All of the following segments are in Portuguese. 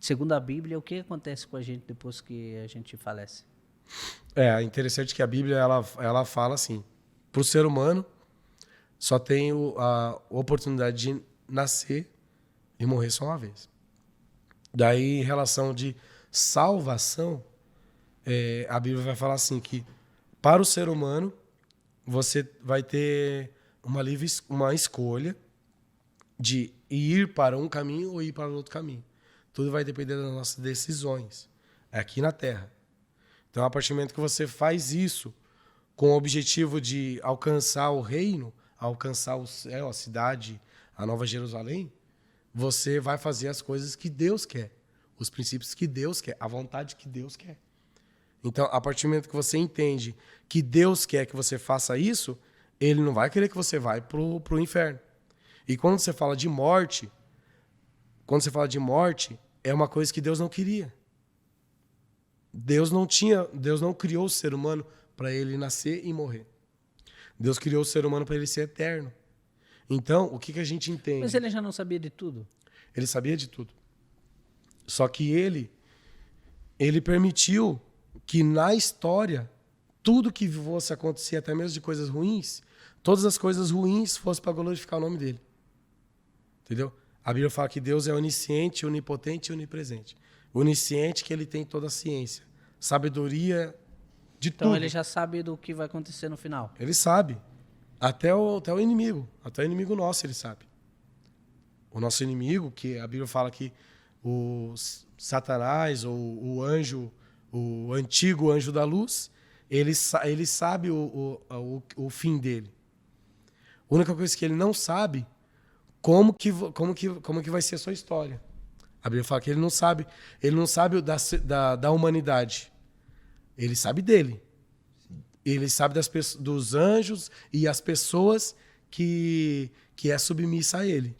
segundo a Bíblia, o que acontece com a gente depois que a gente falece? É interessante que a Bíblia ela fala assim: para o ser humano só tem a oportunidade de nascer e morrer só uma vez. Daí, em relação de salvação, a Bíblia vai falar assim que para o ser humano você vai ter uma escolha de ir para um caminho ou ir para outro caminho. Tudo vai depender das nossas decisões aqui na Terra. Então, a partir do momento que você faz isso com o objetivo de alcançar o reino, alcançar o céu, a cidade, a Nova Jerusalém, você vai fazer as coisas que Deus quer, os princípios que Deus quer, a vontade que Deus quer. Então, a partir do momento que você entende que Deus quer que você faça isso, Ele não vai querer que você vá pro inferno. E quando você fala de morte, é uma coisa que Deus não queria. Deus não criou o ser humano para ele nascer e morrer. Deus criou o ser humano para ele ser eterno. Então, o que a gente entende? Mas ele já não sabia de tudo. Ele sabia de tudo. Só que ele permitiu que na história, tudo que fosse acontecer, até mesmo de coisas ruins, todas as coisas ruins fossem para glorificar o nome dele. Entendeu? A Bíblia fala que Deus é onisciente, onipotente e onipresente. Onisciente, que ele tem toda a ciência. Sabedoria de tudo. Então ele já sabe do que vai acontecer no final. Ele sabe. Até o inimigo. Até o inimigo nosso ele sabe. O nosso inimigo, que a Bíblia fala que o Satanás, ou o anjo, o antigo anjo da luz, ele sabe o fim dele. A única coisa que ele não sabe como que vai ser a sua história. A Bíblia fala que ele não sabe da humanidade. Ele sabe dele. Ele sabe dos anjos e as pessoas que é submissa a ele.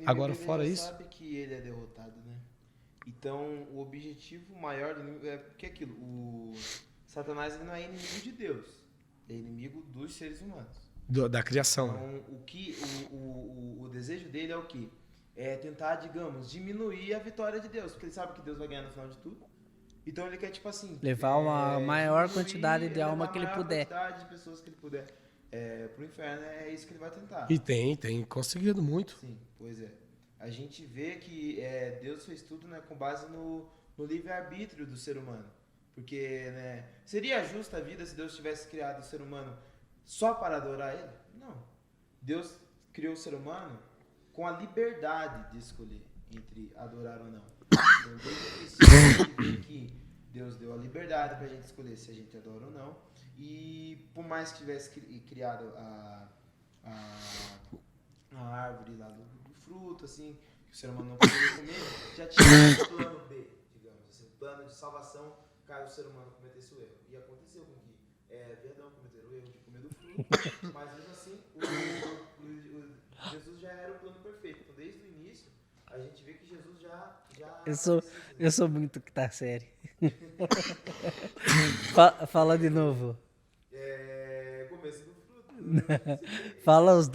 Agora, fora isso, sabe que ele é derrotado, né? Então, o objetivo maior do inimigo é porque aquilo, o Satanás ele não é inimigo de Deus, é inimigo dos seres humanos. Da criação. Então, o desejo dele é o quê? É tentar, digamos, diminuir a vitória de Deus, porque ele sabe que Deus vai ganhar no final de tudo. Então ele quer, tipo assim... Levar uma maior quantidade de alma que ele puder. A maior quantidade de pessoas que ele puder pro inferno, é isso que ele vai tentar. E tem conseguido muito. Sim, pois é. A gente vê que Deus fez tudo, né, com base no livre-arbítrio do ser humano. Porque, né, seria justa a vida se Deus tivesse criado o ser humano só para adorar ele? Não. Deus criou o ser humano com a liberdade de escolher entre adorar ou não. Então, desde o princípio, a gente vê que Deus deu a liberdade para a gente escolher se a gente adora ou não. E por mais que tivesse criado a árvore lá do fruto, assim, que o ser humano não poderia comer, já tinha um plano B, digamos assim, um plano de salvação caso o ser humano cometesse o erro. E aconteceu com que Adão cometeram o erro de comer do fruto, mas mesmo assim, Jesus já era o plano perfeito. Então, desde o início, a gente vê que Jesus já Eu sou muito que tá sério. Fala de novo. Começo do fruto. Né? Fala as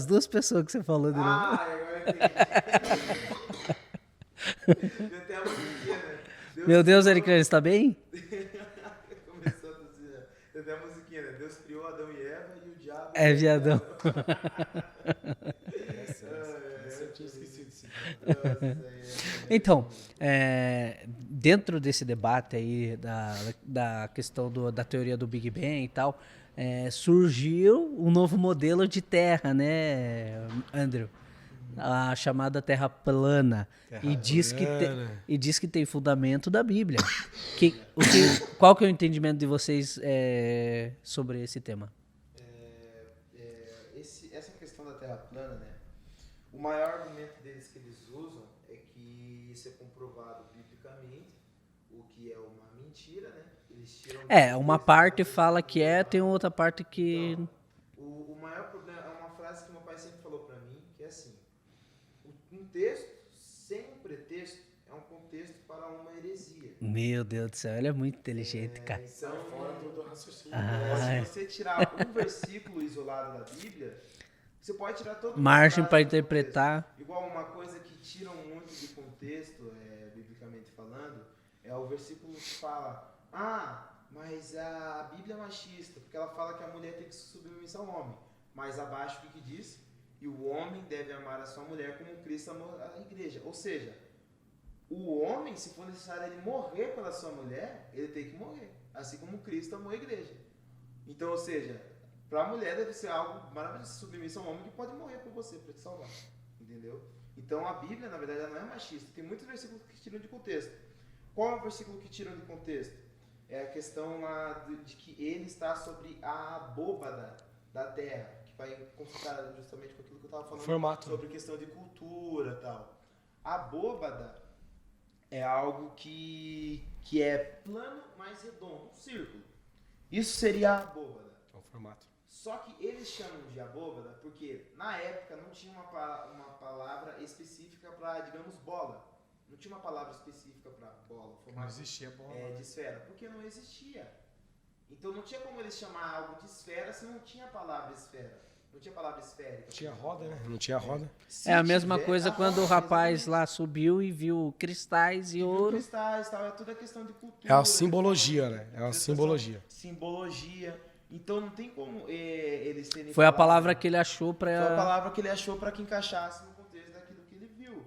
duas pessoas que você falou de novo. Agora entendi. Tem a musiquinha, né? Meu Deus, ele está bem? Começou a dizer. Tem a musiquinha, né? Deus criou Adão e Eva e o diabo... É viadão. Essa eu tinha esquecido. Então, dentro desse debate aí da questão da teoria do Big Bang e tal, surgiu um novo modelo de Terra, né, Andrew? A chamada Terra plana. E diz que tem fundamento da Bíblia. Qual que é o entendimento de vocês sobre esse tema? Essa questão da Terra plana, né? O maior argumento deles que eles usam é que isso é comprovado biblicamente, o que é uma mentira, né? Eles tiram uma parte fala que tem outra parte que... Não. O maior problema é uma frase que meu pai sempre falou pra mim, que é assim: um texto sem um pretexto é um contexto para uma heresia. Meu Deus do céu, ele é muito inteligente, cara. Então, Fora do raciocínio. se você tirar um versículo isolado da Bíblia, você pode tirar todo o margem para interpretar. Igual uma coisa que tiram muito de contexto, biblicamente biblicamente falando, é o versículo que fala: mas a Bíblia é machista, porque ela fala que a mulher tem que se submeter ao homem. Mas abaixo o que diz? E o homem deve amar a sua mulher como Cristo amou a igreja. Ou seja, o homem, se for necessário ele morrer pela sua mulher, ele tem que morrer. Assim como Cristo amou a igreja. Então, ou seja, para a mulher deve ser algo maravilhoso, submissa a um homem que pode morrer por você, para te salvar. Entendeu? Então a Bíblia, na verdade, ela não é machista. Tem muitos versículos que tiram de contexto. Qual é o versículo que tiram de contexto? É a questão lá de que ele está sobre a abóbada da terra, que vai confrontar justamente com aquilo que eu estava falando Formato. sobre questão de cultura e tal. A abóbada é algo que é plano, mas redondo, um círculo. Isso seria a abóbada. É o formato. Só que eles chamam de abóbada porque na época não tinha uma palavra específica para, digamos, bola. Não tinha uma palavra específica para bola. Não existia bola. De esfera. Porque não existia. Então não tinha como eles chamar algo de esfera se não tinha a palavra esfera. Não tinha a palavra esférica. Tinha roda, né? Não tinha roda. Se É a mesma tiver, coisa a quando o roda, rapaz exatamente. lá subiu e viu cristais e Viu ouro. cristais, tal, é tudo a questão de cultura. É uma simbologia, de né? É uma interpretação, simbologia. Simbologia. Então não tem como eles terem Foi a falado- palavra que ele achou Foi a pra. palavra que ele achou para que encaixasse no contexto daquilo que ele viu.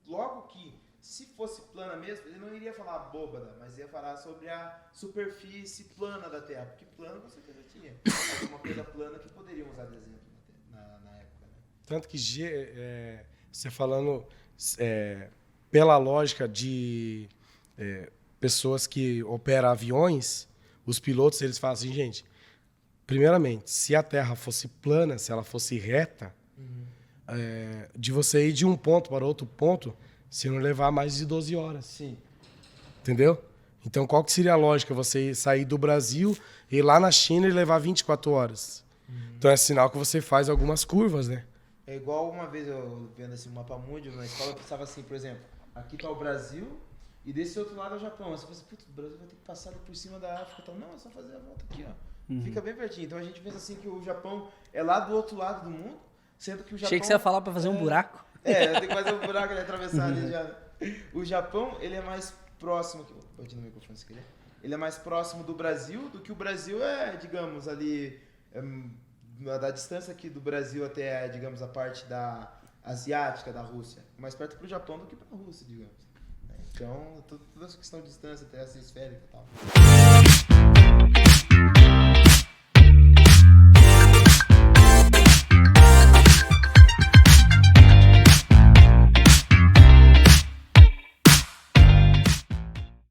Logo que, se fosse plana mesmo, ele não iria falar abóbada, mas ia falar sobre a superfície plana da Terra. Porque plano com certeza tinha. Mas uma coisa plana que poderiam usar de exemplo na época. Né? Tanto que você falando pela lógica de pessoas que operam aviões, os pilotos eles falam assim, gente, primeiramente, se a Terra fosse plana, se ela fosse reta, de você ir de um ponto para outro ponto, você não levar mais de 12 horas. Sim. Entendeu? Então, qual que seria a lógica? Você sair do Brasil, ir lá na China e levar 24 horas. Então, é sinal que você faz algumas curvas, né? É igual uma vez eu vendo assim, um mapa mundi na escola, eu pensava assim, por exemplo, aqui está o Brasil e desse outro lado é o Japão. Aí você pensa, putz, o Brasil vai ter que passar por cima da África. Então, não, é só fazer a volta aqui, ó. Fica bem pertinho. Então a gente pensa assim que o Japão é lá do outro lado do mundo, sendo que o Japão... Achei que você ia falar pra fazer um buraco. Tem que fazer um buraco ali, atravessar ali já. O Japão, ele é mais próximo... Pode ir no microfone se quiser. Ele é mais próximo do Brasil do que o Brasil é, digamos, ali... da distância aqui do Brasil até, digamos, a parte da asiática da Rússia. Mais perto pro Japão do que pra Rússia, digamos. Então, toda essa questão de distância, até essa esférica e tal.